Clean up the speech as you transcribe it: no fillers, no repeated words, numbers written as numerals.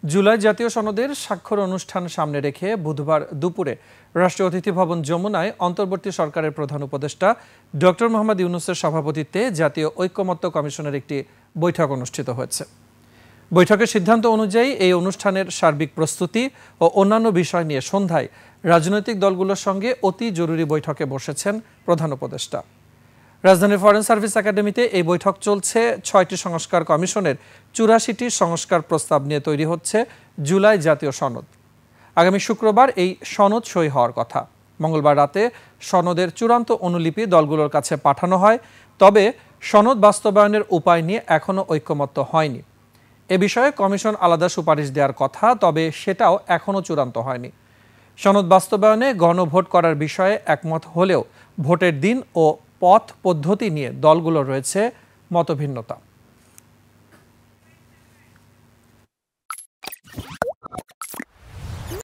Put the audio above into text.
জুলাই জাতীয় সনদের স্বাক্ষর অনুষ্ঠান সামনে রেখে বুধবার দুপুরে রাষ্ট্রীয় অতিথি ভবন যমুনায় অন্তর্বর্তী সরকারের প্রধান উপদেষ্টা ডক্টর মোহাম্মদ ইউনূসের সভাপতিত্বে জাতীয় ঐকমত্য কমিশনের একটি বৈঠক অনুষ্ঠিত হয়েছে। বৈঠকের সিদ্ধান্ত অনুযায়ী এই অনুষ্ঠানের সার্বিক প্রস্তুতি ও অন্যান্য বিষয় নিয়ে সন্ধ্যায় রাজনৈতিক দলগুলোর সঙ্গে অতি জরুরি বৈঠকে বসেছেন প্রধান উপদেষ্টা। রাজধানীর ফরেন সার্ভিস একাডেমিতে এই বৈঠক চলছে। ৬টি সংস্কার কমিশনের ৮৪টি সংস্কার প্রস্তাব নিয়ে তৈরি হচ্ছে জুলাই জাতীয় সনদ। আগামী শুক্রবার এই সনদ সই হওয়ার কথা। মঙ্গলবার রাতে সনদের চূড়ান্ত অনুলিপি দলগুলোর কাছে পাঠানো হয়। তবে সনদ বাস্তবায়নের উপায় নিয়ে এখনও ঐকমত্য হয়নি। এ বিষয়ে কমিশন আলাদা সুপারিশ দেওয়ার কথা, তবে সেটাও এখনও চূড়ান্ত হয়নি। সনদ বাস্তবায়নে গণভোট করার বিষয়ে একমত হলেও ভোটের দিন ও পথ পদ্ধতি নিয়ে দলগুলোর রয়েছে মতভিন্নতা।